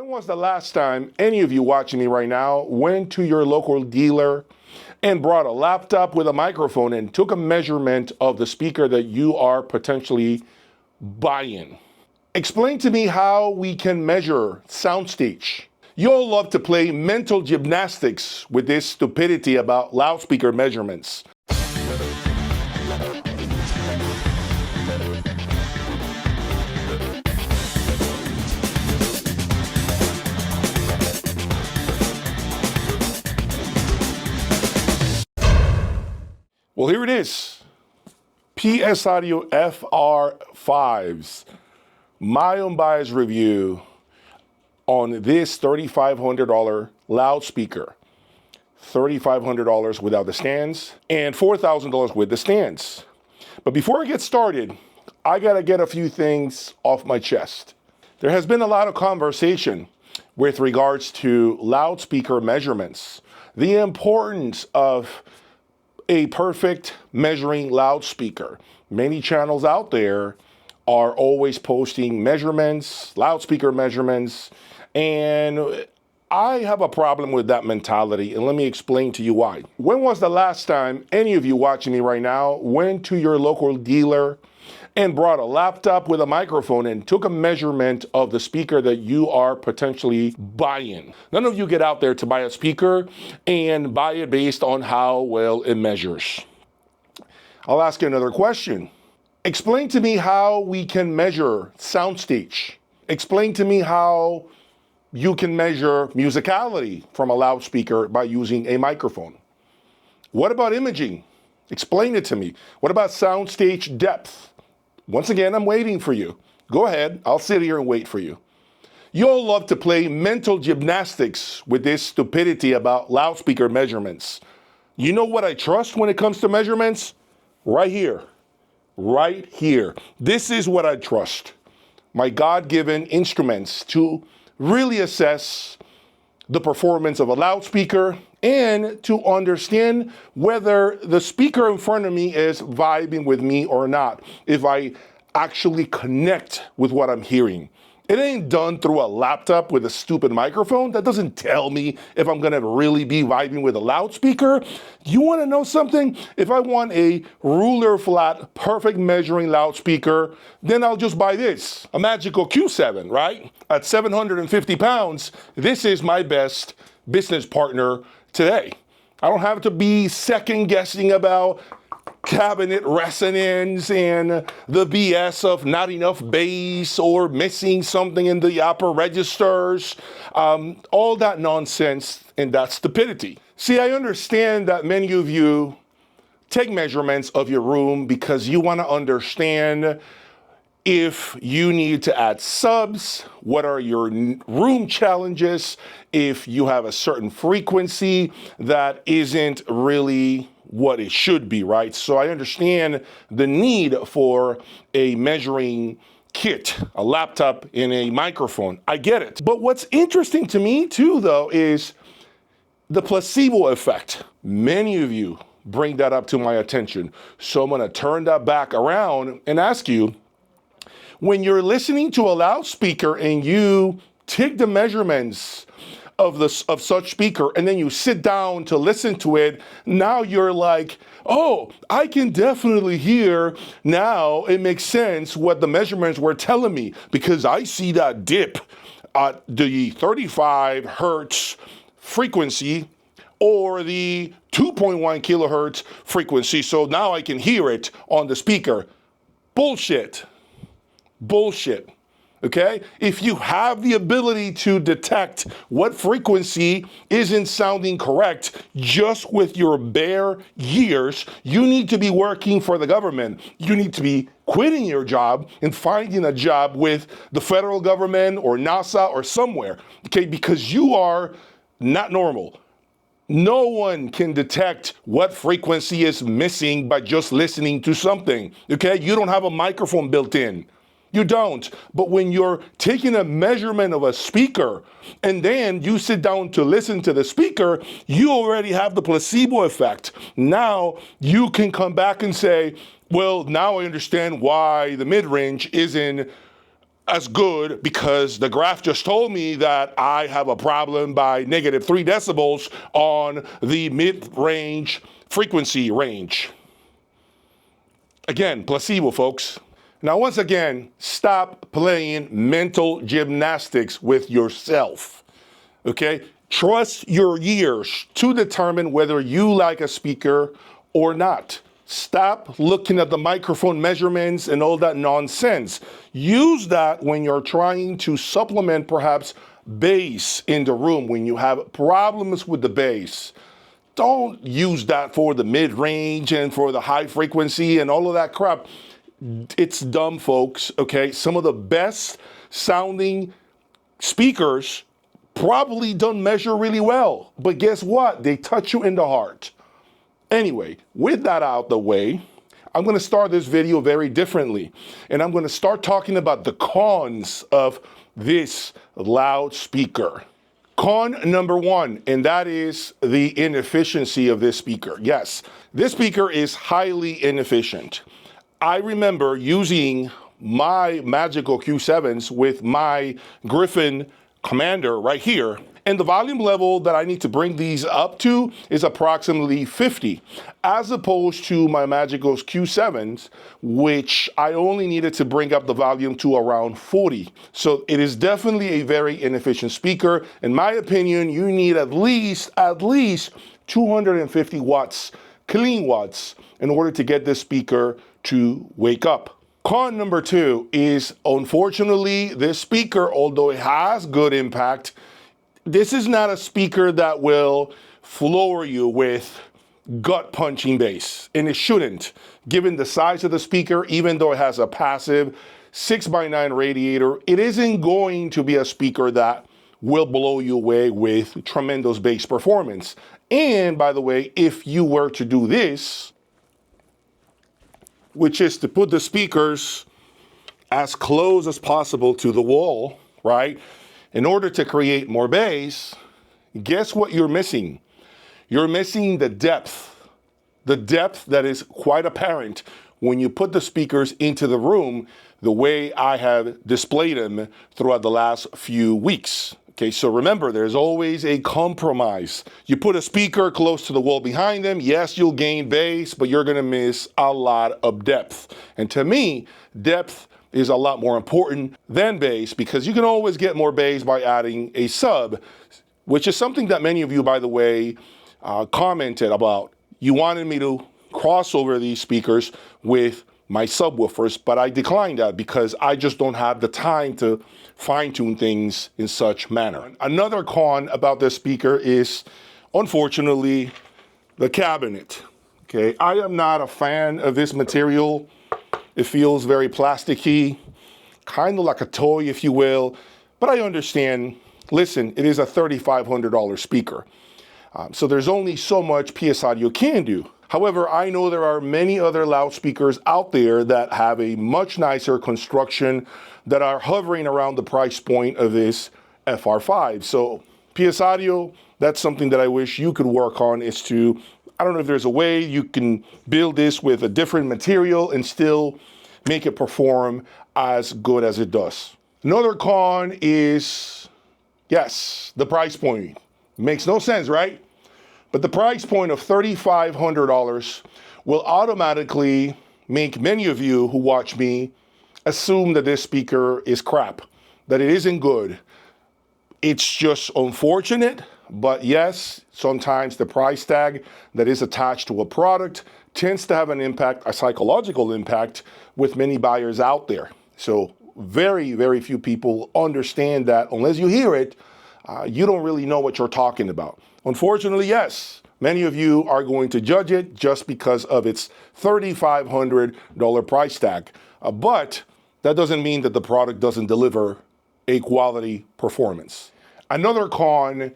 When was the last time any of you watching me right now went to your local dealer and brought a laptop with a microphone and took a measurement of the speaker that you are potentially buying? Explain to me how we can measure soundstage. You all love to play mental gymnastics with this stupidity about loudspeaker measurements. Well, here it is. PS Audio FR5's my unbiased review on this $3,500 loudspeaker. $3,500 without the stands and $4,000 with the stands. But before I get started, I gotta get a few things off my chest. There has been a lot of conversation with regards to loudspeaker measurements, the importance of a perfect measuring loudspeaker. Many channels out there are always posting measurements, loudspeaker measurements, and I have a problem with that mentality, and let me explain to you why. When was the last time any of you watching me right now went to your local dealer and brought a laptop with a microphone and took a measurement of the speaker that you are potentially buying? None of you get out there to buy a speaker and buy it based on how well it measures. I'll ask you another question. Explain to me how we can measure soundstage. Explain to me how you can measure musicality from a loudspeaker by using a microphone. What about imaging? Explain it to me. What about soundstage depth? Once again, I'm waiting for you. Go ahead, I'll sit here and wait for you. You all love to play mental gymnastics with this stupidity about loudspeaker measurements. You know what I trust when it comes to measurements? Right here. Right here. This is what I trust. My God-given instruments to really assess the performance of a loudspeaker and to understand whether the speaker in front of me is vibing with me or not, if I actually connect with what I'm hearing. It ain't done through a laptop with a stupid microphone. That doesn't tell me if I'm gonna really be vibing with a loudspeaker. You wanna know something? If I want a ruler flat, perfect measuring loudspeaker, then I'll just buy this, a Magical Q7, right? At 750 pounds, this is my best business partner today. I don't have to be second guessing about cabinet resonance and the BS of not enough bass or missing something in the upper registers, all that nonsense and that stupidity. See, I understand that many of you take measurements of your room because you want to understand if you need to add subs, what are your room challenges, if you have a certain frequency that isn't really what it should be, right? So I understand the need for a measuring kit, a laptop and a microphone. I get it. But what's interesting to me too, though, is the placebo effect. Many of you bring that up to my attention. So I'm gonna turn that back around and ask you, when you're listening to a loudspeaker and you take the measurements of such speaker and then you sit down to listen to it, now you're like, oh, I can definitely hear now, it makes sense what the measurements were telling me because I see that dip at the 35 hertz frequency or the 2.1 kilohertz frequency, so now I can hear it on the speaker. Bullshit. Bullshit. Okay? If you have the ability to detect what frequency isn't sounding correct just with your bare ears, you need to be working for the government. You need to be quitting your job and finding a job with the federal government or NASA or somewhere, okay? Because you are not normal. No one can detect what frequency is missing by just listening to something, okay? You don't have a microphone built in. You don't. But when you're taking a measurement of a speaker and then you sit down to listen to the speaker, you already have the placebo effect. Now you can come back and say, well, now I understand why the mid-range isn't as good because the graph just told me that I have a problem by -3 decibels on the mid-range frequency range. Again, placebo, folks. Now, once again, stop playing mental gymnastics with yourself, okay? Trust your ears to determine whether you like a speaker or not. Stop looking at the microphone measurements and all that nonsense. Use that when you're trying to supplement perhaps bass in the room, when you have problems with the bass. Don't use that for the mid-range and for the high frequency and all of that crap. It's dumb, folks, okay? Some of the best sounding speakers probably don't measure really well, but guess what? They touch you in the heart. Anyway, with that out the way, I'm going to start this video very differently, and I'm going to start talking about the cons of this loudspeaker. Con number one, and that is the inefficiency of this speaker. Yes, this speaker is highly inefficient. I remember using my Magical Q7s with my Griffin Commander right here, and the volume level that I need to bring these up to is approximately 50, as opposed to my Magical Q7s, which I only needed to bring up the volume to around 40. So it is definitely a very inefficient speaker. In my opinion, you need at least 250 watts, clean watts, in order to get this speaker to wake up. Con number two is, unfortunately, this speaker, although it has good impact, this is not a speaker that will floor you with gut-punching bass, and it shouldn't, given the size of the speaker. Even though it has a passive 6x9 radiator, it isn't going to be a speaker that will blow you away with tremendous bass performance. And by the way, if you were to do this, which is to put the speakers as close as possible to the wall, right? In order to create more bass, guess what you're missing? You're missing the depth that is quite apparent when you put the speakers into the room the way I have displayed them throughout the last few weeks. Okay, so remember, there's always a compromise. You put a speaker close to the wall behind them, yes, you'll gain bass, but you're gonna miss a lot of depth. And to me, depth is a lot more important than bass, because you can always get more bass by adding a sub, which is something that many of you, by the way, commented about. You wanted me to cross over these speakers with my subwoofers, but I declined that because I just don't have the time to fine-tune things in such manner. Another con about this speaker is, unfortunately, the cabinet. Okay, I am not a fan of this material. It feels very plasticky, kind of like a toy, if you will, but I understand. Listen, it is a $3,500 speaker, so there's only so much PS Audio can do. However, I know there are many other loudspeakers out there that have a much nicer construction that are hovering around the price point of this FR5. So PS Audio, that's something that I wish you could work on, is to, I don't know if there's a way you can build this with a different material and still make it perform as good as it does. Another con is, yes, the price point. Makes no sense, right? But the price point of $3,500 will automatically make many of you who watch me assume that this speaker is crap, that it isn't good. It's just unfortunate, but yes, sometimes the price tag that is attached to a product tends to have an impact, a psychological impact, with many buyers out there. So very, very few people understand that. Unless you hear it, you don't really know what you're talking about. Unfortunately, yes, many of you are going to judge it just because of its $3,500 price tag. But that doesn't mean that the product doesn't deliver a quality performance. Another con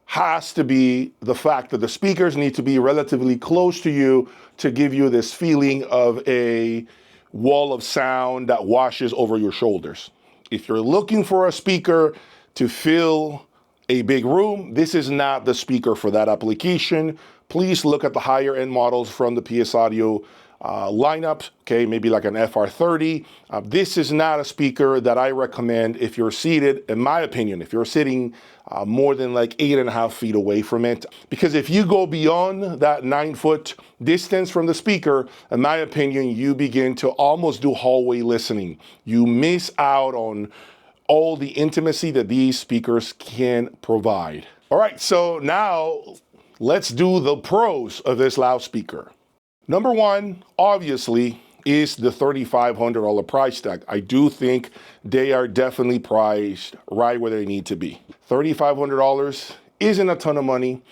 has to be the fact that the speakers need to be relatively close to you to give you this feeling of a wall of sound that washes over your shoulders. If you're looking for a speaker to fill a big room, this is not the speaker for that application. Please look at the higher end models from the PS Audio lineup, okay, maybe like an FR30. This is not a speaker that I recommend if you're seated, in my opinion, if you're sitting more than like 8.5 feet away from it. Because if you go beyond that 9-foot distance from the speaker, in my opinion, you begin to almost do hallway listening. You miss out on all the intimacy that these speakers can provide. All right, so now let's do the pros of this loudspeaker. Number one, obviously, is the $3,500 price tag. I do think they are definitely priced right where they need to be. $3,500 isn't a ton of money.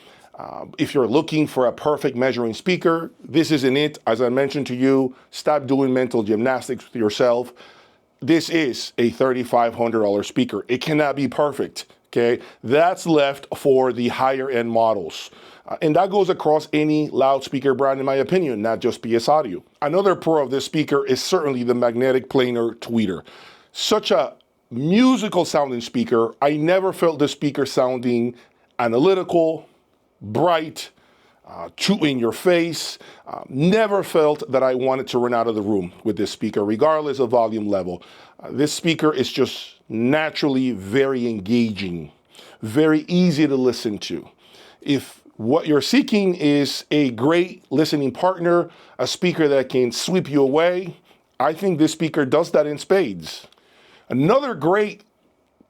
If you're looking for a perfect measuring speaker, this isn't it. As I mentioned to you, stop doing mental gymnastics with yourself. This is a $3,500 speaker. It cannot be perfect, okay? That's left for the higher end models. And that goes across any loudspeaker brand, in my opinion, not just PS Audio. Another pro of this speaker is certainly the magnetic planar tweeter. Such a musical sounding speaker. I never felt this speaker sounding analytical, bright, too in your face. Never felt that I wanted to run out of the room with this speaker, regardless of volume level. This speaker is just naturally very engaging, very easy to listen to. If what you're seeking is a great listening partner, a speaker that can sweep you away, I think this speaker does that in spades. Another great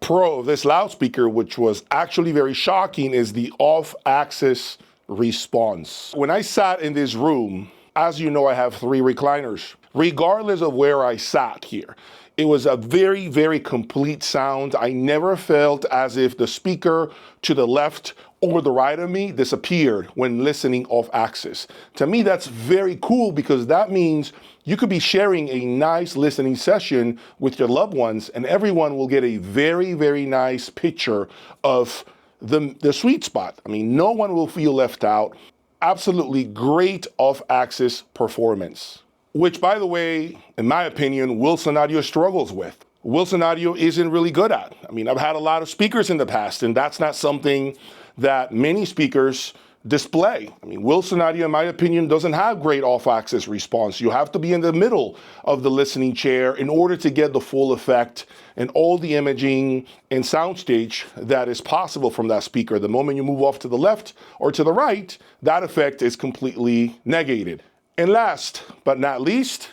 pro of this loudspeaker, which was actually very shocking, is the off-axis response. When I sat in this room, as you know, I have 3 recliners. Regardless of where I sat here, it was a very, very complete sound. I never felt as if the speaker to the left or the right of me disappeared when listening off axis. To me, that's very cool because that means you could be sharing a nice listening session with your loved ones and everyone will get a very, very nice picture of the sweet spot. I mean, no one will feel left out. Absolutely great off-axis performance, which, by the way, in my opinion, Wilson Audio struggles with. Wilson Audio isn't really good at. I mean, I've had a lot of speakers in the past, and that's not something that many speakers display. I mean, Wilson Audio, in my opinion, doesn't have great off-axis response. You have to be in the middle of the listening chair in order to get the full effect and all the imaging and soundstage that is possible from that speaker. The moment you move off to the left or to the right, that effect is completely negated. And last but not least,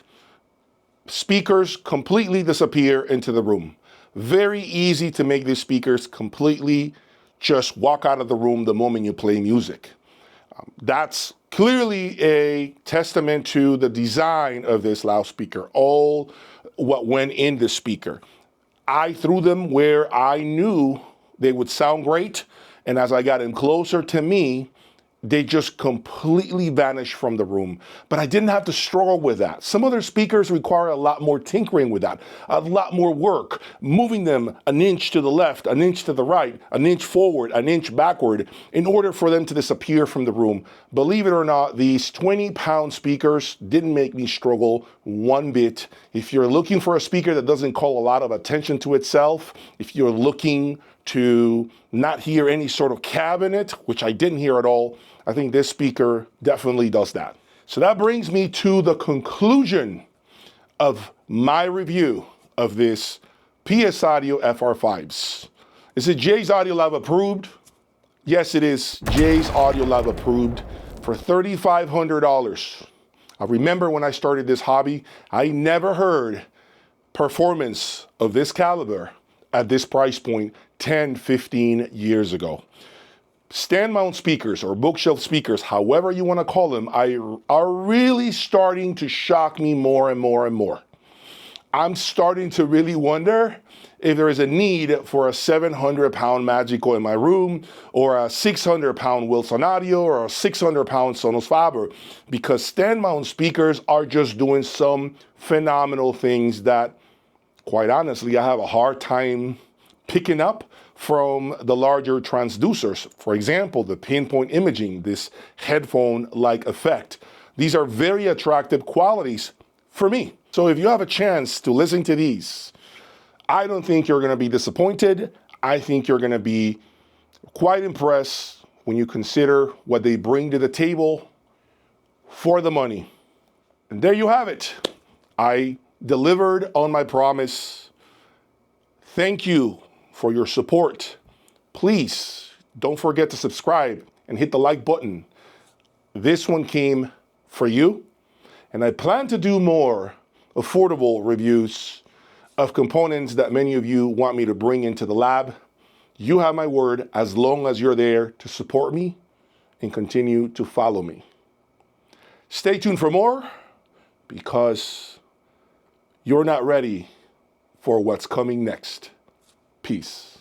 speakers completely disappear into the room. Very easy to make these speakers completely just walk out of the room the moment you play music. That's clearly a testament to the design of this loudspeaker, all what went in the speaker. I threw them where I knew they would sound great, and as I got them closer to me, they just completely vanished from the room. But I didn't have to struggle with that. Some other speakers require a lot more tinkering with that, a lot more work, moving them an inch to the left, an inch to the right, an inch forward, an inch backward, in order for them to disappear from the room. Believe it or not, these 20-pound speakers didn't make me struggle one bit. If you're looking for a speaker that doesn't call a lot of attention to itself, if you're looking to not hear any sort of cabinet, which I didn't hear at all, I think this speaker definitely does that. So that brings me to the conclusion of my review of this PS Audio FR5s. Is it Jay's Audio Lab approved? Yes, it is Jay's Audio Lab approved for $3,500. I remember when I started this hobby, I never heard performance of this caliber at this price point 10, 15 years ago. Stand mount speakers or bookshelf speakers, however you want to call them, are really starting to shock me more and more and more. I'm starting to really wonder if there is a need for a 700-pound Magico in my room, or a 600-pound Wilson Audio, or a 600-pound Sonos Faber, because stand mount speakers are just doing some phenomenal things that, quite honestly, I have a hard time picking up from the larger transducers. For example, the pinpoint imaging, this headphone-like effect. These are very attractive qualities for me. So if you have a chance to listen to these, I don't think you're gonna be disappointed. I think you're gonna be quite impressed when you consider what they bring to the table for the money. And there you have it. I delivered on my promise. Thank you for your support. Please don't forget to subscribe and hit the like button. This one came for you. And I plan to do more affordable reviews of components that many of you want me to bring into the lab. You have my word, as long as you're there to support me and continue to follow me. Stay tuned for more, because you're not ready for what's coming next. Peace.